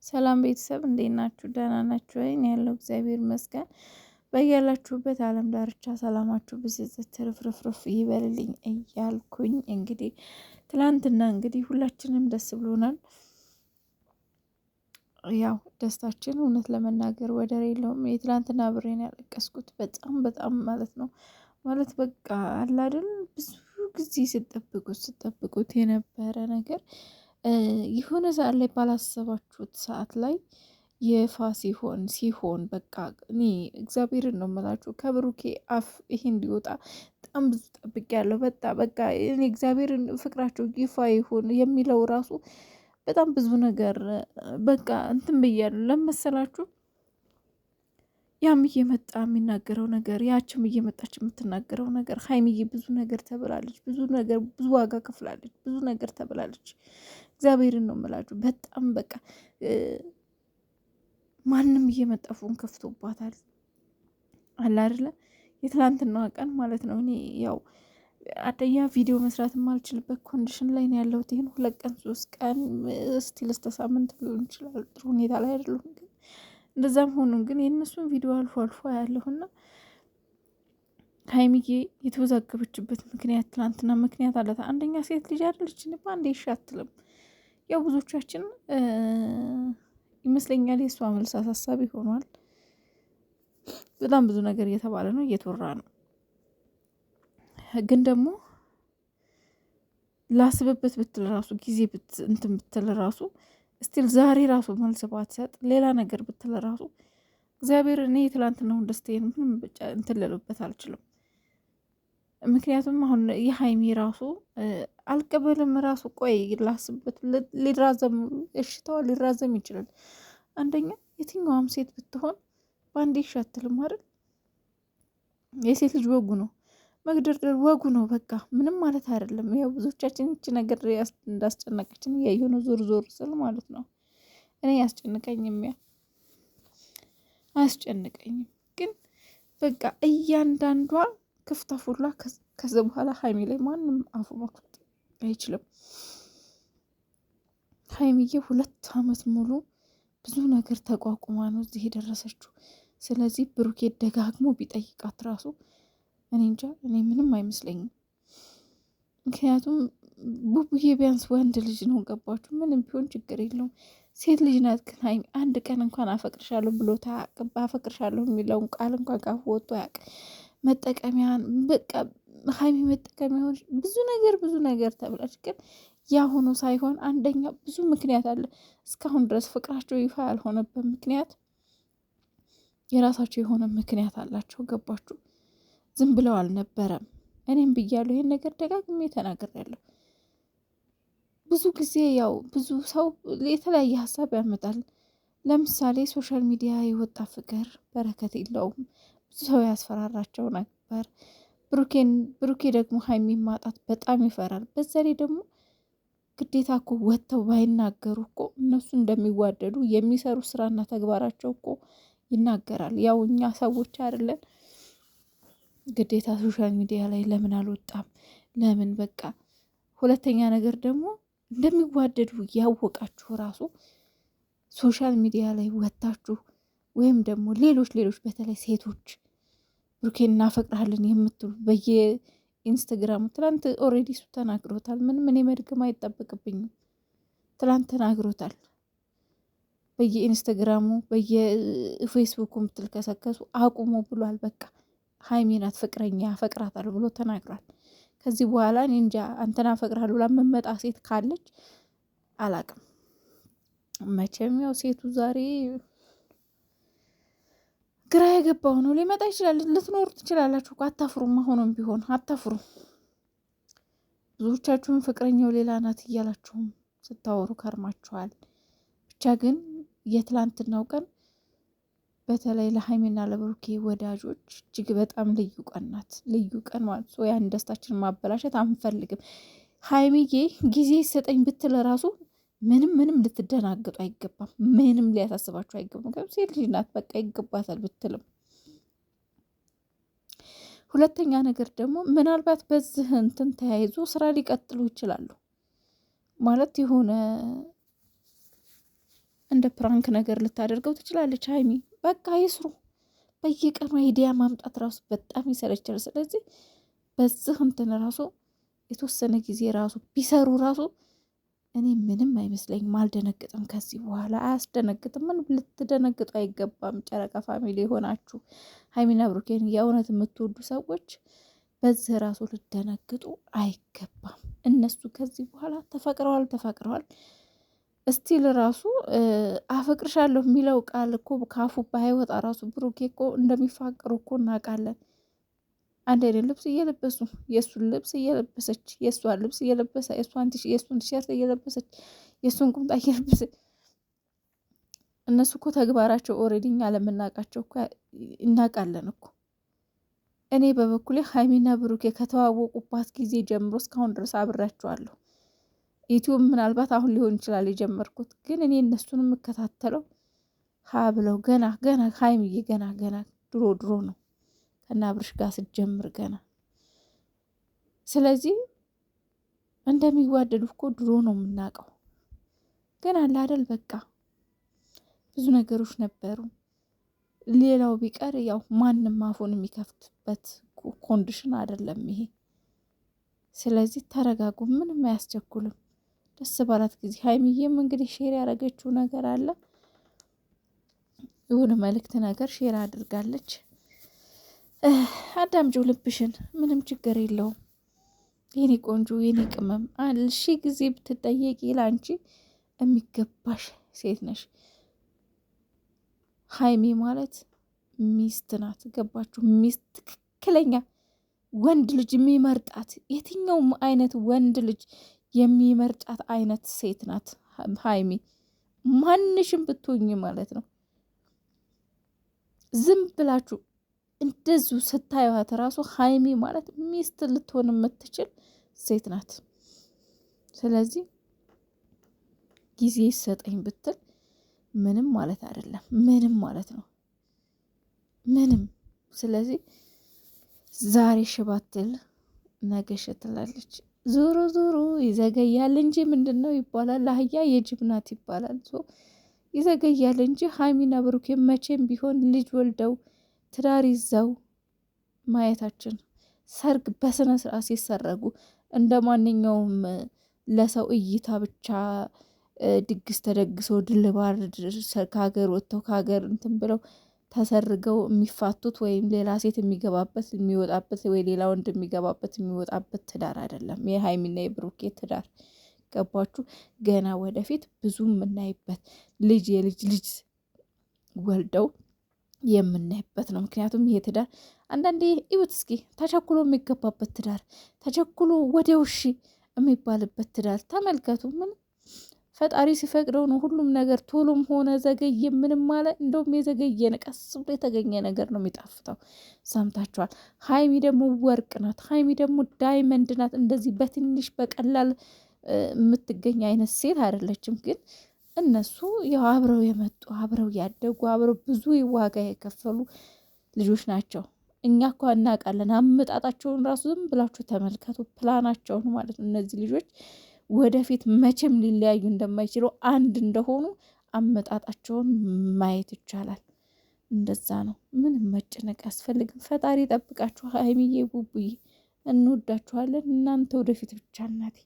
ሰላም ቤተሰብ እንዴት ናችሁ? ደህና ናችሁ ወይ? እኔ ያለው እግዚአብሔር ይመስገን። በያላችሁበት ዓለም ዳርቻ ሰላማችሁ ብዝዝት ትርፍርፍርፍ ይበልልኝ እያልኩኝ እንግዲህ ትላንትና እንግዲህ ሁላችንም ደስ ብሎናል። ያው ደስታችን እውነት ለመናገር ወደር የለውም። የትላንትና ብሬን ያለቀስኩት በጣም በጣም ማለት ነው ማለት በቃ አለ አይደል ብዙ ጊዜ ስጠብቁት የነበረ ነገር የሆነ ሰዓት ላይ ባላሰባችሁት ሰዓት ላይ ይፋ ሲሆን በቃ እኔ እግዚአብሔርን ነው የምላችሁ ከብሩኬ አፍ ይሄ እንዲወጣ በጣም ብዙ ጠብቄያለሁ። በቃ እኔ እግዚአብሔርን ፍቅራቸው ይፋ ይሆን የሚለው ራሱ በጣም ብዙ ነገር በቃ እንትን ብያለሁ። ለመሰላችሁ ያም እየመጣ የሚናገረው ነገር ያችም እየመጣች የምትናገረው ነገር ሀይሚዬ ብዙ ነገር ተብላለች፣ ብዙ ነገር ብዙ ዋጋ ከፍላለች፣ ብዙ ነገር ተብላለች። እግዚአብሔርን ነው የምላችሁ በጣም በቃ ማንም እየመጣ ፎን ከፍቶባታል አለ አይደለ የትላንትናዋ ቀን ማለት ነው። እኔ ያው አንደኛ ቪዲዮ መስራት የማልችልበት ኮንዲሽን ላይ ነው ያለሁት። ይህን 2 ቀን 3 ቀን ስቲል እስከ ሳምንት ሊሆን ይችላል ጥሩ ሁኔታ ላይ አይደለሁም። ግን እንደዛም ሆኖ ግን የእነሱን ቪዲዮ አልፎ አልፎ ያለሁና ሀይሚዬ የተወዛገበችበት ምክንያት ትናንትና ምክንያት አለት። አንደኛ ሴት ልጅ አይደለች በአንዴ ይሻ አትልም። ያው ብዙዎቻችን ይመስለኛል የእሷ መልስ አሳሳቢ ሆኗል። በጣም ብዙ ነገር እየተባለ ነው እየተወራ ነው። ግን ደግሞ ላስብበት ብትል ራሱ ጊዜ እንትን ብትል ራሱ ስቲል ዛሬ ራሱ መልስ ባትሰጥ ሌላ ነገር ብትል ራሱ እግዚአብሔር እኔ ትላንትናውን ደስታዬን ምንም ብቻ እንትን ልልበት አልችልም። ምክንያቱም አሁን የሀይሚ ራሱ አልቀበልም ራሱ ቆይ ላስብበት ሊራዘም እሽታዋ ሊራዘም ይችላል። አንደኛ የትኛዋም ሴት ብትሆን በአንዴ እሺ አትልም አይደል? የሴት ልጅ ወጉ ነው መግደርደር ወጉ ነው። በቃ ምንም ማለት አይደለም። ያው ብዙዎቻችን እቺ ነገር እንዳስጨነቀችን እያየሁ ነው ዞር ዞር ስል ማለት ነው። እኔ ያስጨንቀኝም አያስጨንቀኝም ግን በቃ እያንዳንዷ ክፍት አፉላ ከዚ በኋላ ሀይሚ ላይ ማንም አፉ መክፈት አይችልም። ሀይሚዬ 2 አመት ሙሉ ብዙ ነገር ተቋቁማ ነው እዚህ የደረሰችው። ስለዚህ ብሩኬ ደጋግሞ ቢጠይቃት ራሱ እኔ እንጃ እኔ ምንም አይመስለኝም። ምክንያቱም ቡቡዬ ቢያንስ ወንድ ልጅ ነው ገባችሁ? ምንም ቢሆን ችግር የለውም። ሴት ልጅ ናት። ግን ሀይሚ አንድ ቀን እንኳን አፈቅርሻለሁ ብሎ ታያቅ። አፈቅርሻለሁ የሚለውን ቃል እንኳን ካፉ ወጥቶ ያቅ። መጠቀሚያን በቃ ሀይሚ መጠቀሚያ ሆነች። ብዙ ነገር ተብላች። ግን ያ ሆኖ ሳይሆን አንደኛ ብዙ ምክንያት አለ። እስካሁን ድረስ ፍቅራቸው ይፋ ያልሆነበት ምክንያት የራሳቸው የሆነ ምክንያት አላቸው። ገባችሁ? ዝም ብለው አልነበረም። እኔም ብያለሁ፣ ይሄን ነገር ደጋግሜ ተናግሬያለሁ። ብዙ ጊዜ ያው ብዙ ሰው የተለያየ ሀሳብ ያመጣል። ለምሳሌ ሶሻል ሚዲያ የወጣ ፍቅር በረከት የለውም። ብዙ ሰው ያስፈራራቸው ነበር። ብሩኬ ደግሞ ሀይሚ ማጣት በጣም ይፈራል። በዛ ላይ ደግሞ ግዴታ እኮ ወጥተው ባይናገሩ እኮ እነሱ እንደሚዋደዱ የሚሰሩ ስራና ተግባራቸው እኮ ይናገራል። ያው እኛ ሰዎች አይደለን ግዴታ ሶሻል ሚዲያ ላይ ለምን አልወጣም? ለምን በቃ ሁለተኛ ነገር ደግሞ እንደሚዋደዱ ያወቃችሁ ራሱ ሶሻል ሚዲያ ላይ ወጥታችሁ ወይም ደግሞ ሌሎች በተለይ ሴቶች ብሩኬን እናፈቅርሃለን የምትሉ በየኢንስታግራሙ ትላንት ኦልሬዲ እሱ ተናግሮታል። ምንም እኔ መድገም አይጠበቅብኝም። ትላንት ተናግሮታል። በየኢንስታግራሙ በየፌስቡኩ የምትልከሰከሱ አቁሙ ብሏል። በቃ ሀይሚ ናት ፍቅረኛ ያፈቅራታል ብሎ ተናግሯል። ከዚህ በኋላ እኔ እንጃ አንተን አፈቅርሃለሁ ብላ መመጣ ሴት ካለች አላቅም። መቼም ያው ሴቱ ዛሬ ግራ የገባው ነው። ሊመጣ ይችላል። ልትኖሩ ትችላላችሁ። አታፍሩም? አሁንም ቢሆን አታፍሩ። ብዙዎቻችሁም ፍቅረኛው ሌላ ናት እያላችሁም ስታወሩ ከርማችኋል። ብቻ ግን የትላንትናው ቀን በተለይ ለሀይሚና ለብሩኬ ወዳጆች እጅግ በጣም ልዩ ቀን ናት። ልዩ ቀን ማለት ያን ደስታችን ማበላሸት አንፈልግም። ሀይሚዬ ጊዜ ሰጠኝ ብትል ራሱ ምንም ልትደናገጡ አይገባም። ምንም ሊያሳስባችሁ አይገባም። ሴት ልጅ ናት፣ በቃ ይገባታል ብትልም። ሁለተኛ ነገር ደግሞ ምናልባት በዚህ እንትን ተያይዞ ስራ ሊቀጥሉ ይችላሉ ማለት የሆነ እንደ ፕራንክ ነገር ልታደርገው ትችላለች ሀይሚ። በቃ ይስሩ። በየቀኑ አይዲያ ማምጣት ራሱ በጣም ይሰለቻል። ስለዚህ በዚህ እንትን ራሱ የተወሰነ ጊዜ ራሱ ቢሰሩ ራሱ እኔ ምንም አይመስለኝም፣ አልደነግጥም። ከዚህ በኋላ አያስደነግጥም። ምን ልትደነግጡ አይገባም። ጨረቃ ፋሚሊ የሆናችሁ ሀይሚና ብሩኬን የእውነት የምትወዱ ሰዎች በዚህ ራሱ ልትደነግጡ አይገባም። እነሱ ከዚህ በኋላ ተፈቅረዋል። እስቲል ራሱ አፈቅርሻለሁ የሚለው ቃል እኮ ካፉ ባይወጣ ራሱ ብሩኬ እኮ እንደሚፋቀሩ እኮ እናውቃለን። አንድ አይነት ልብስ እየለበሱ የእሱን ልብስ እየለበሰች የእሷን ልብስ እየለበሰ የእሱን ቲሸርት እየለበሰች የእሱን ቁምጣ እየለበሰች እነሱ እኮ ተግባራቸው ኦልሬዲ እኛ ለምናውቃቸው እኮ እናውቃለን እኮ። እኔ በበኩሌ ሀይሚና ብሩኬ ከተዋወቁባት ጊዜ ጀምሮ እስካሁን ድረስ አብሬያቸዋለሁ። ዩቲዩብ ምናልባት አሁን ሊሆን ይችላል የጀመርኩት፣ ግን እኔ እነሱን የምከታተለው ሀ ብለው ገና ሀይሚዬ ገና ድሮ ነው ከና አብርሽ ጋር ስትጀምር ገና። ስለዚህ እንደሚዋደዱ እኮ ድሮ ነው የምናውቀው። ግን አለ አይደል በቃ ብዙ ነገሮች ነበሩ። ሌላው ቢቀር ያው ማንም አፉን የሚከፍትበት ኮንዲሽን አይደለም ይሄ። ስለዚህ ተረጋጉ፣ ምንም አያስቸኩልም። ደስ ባላት ጊዜ ሀይሚዬም እንግዲህ ሼር ያደረገችው ነገር አለ፣ የሆነ መልእክት ነገር ሼር አድርጋለች። አዳምጪው ልብሽን፣ ምንም ችግር የለውም የኔ ቆንጆ የኔ ቅመም። ሺ ጊዜ ብትጠየቂ ለአንቺ የሚገባሽ ሴት ነሽ። ሀይሚ ማለት ሚስት ናት። ገባችሁ? ሚስት ትክክለኛ ወንድ ልጅ የሚመርጣት የትኛውም አይነት ወንድ ልጅ የሚመርጣት አይነት ሴት ናት ሀይሚ። ማንሽም ብትሆኝ ማለት ነው። ዝም ብላችሁ እንደዚሁ ስታዩት ራሱ ሀይሚ ማለት ሚስት ልትሆን የምትችል ሴት ናት። ስለዚህ ጊዜ ይሰጠኝ ብትል ምንም ማለት አይደለም፣ ምንም ማለት ነው ምንም። ስለዚህ ዛሬ ሽባትል ነገ ሽትላለች። ዞሮ ይዘገያል እንጂ ምንድን ነው ይባላል፣ አህያ የጅብ ናት ይባላል። ይዘገያል እንጂ ሀይሚና ብሩኬ መቼም ቢሆን ልጅ ወልደው ትዳር ይዘው ማየታችን፣ ሰርግ በስነ ስርዓት ሲሰረጉ እንደ ማንኛውም ለሰው እይታ ብቻ ድግስ ተደግሰው ድልባር ከሀገር ወጥተው ከሀገር እንትን ብለው ተሰርገው የሚፋቱት ወይም ሌላ ሴት የሚገባበት የሚወጣበት ወይ ሌላ ወንድ የሚገባበት የሚወጣበት ትዳር አይደለም የሀይሚና የብሩኬ ትዳር። ገባችሁ? ገና ወደፊት ብዙ የምናይበት የልጅ ልጅ ወልደው የምናይበት ነው። ምክንያቱም ይሄ ትዳር አንዳንዴ እዩት እስኪ ተቸኩሎ የሚገባበት ትዳር፣ ተቸኩሎ ወዲያው እሺ የሚባልበት ትዳር ተመልከቱ። ምን ፈጣሪ ሲፈቅደው ነው ሁሉም ነገር። ቶሎም ሆነ ዘገየ ምንም ማለት እንደውም የዘገየ ቀስ ብሎ የተገኘ ነገር ነው የሚጣፍጠው። ሰምታችኋል። ሀይሚ ደግሞ ወርቅ ናት። ሀይሚ ደግሞ ዳይመንድ ናት። እንደዚህ በትንሽ በቀላል የምትገኝ አይነት ሴት አይደለችም። ግን እነሱ ያው አብረው የመጡ አብረው ያደጉ አብረው ብዙ ዋጋ የከፈሉ ልጆች ናቸው። እኛ እኮ እናውቃለን አመጣጣቸውን ራሱ ዝም ብላችሁ ተመልከቱ፣ ፕላናቸውን ማለት ነው። እነዚህ ልጆች ወደፊት መቼም ሊለያዩ እንደማይችሉ አንድ እንደሆኑ አመጣጣቸውን ማየት ይቻላል። እንደዛ ነው። ምንም መጨነቅ አያስፈልግም። ፈጣሪ ጠብቃችሁ። ሀይሚዬ ቡቡዬ እንወዳችኋለን። እናንተ ወደፊት ብቻ እናቴ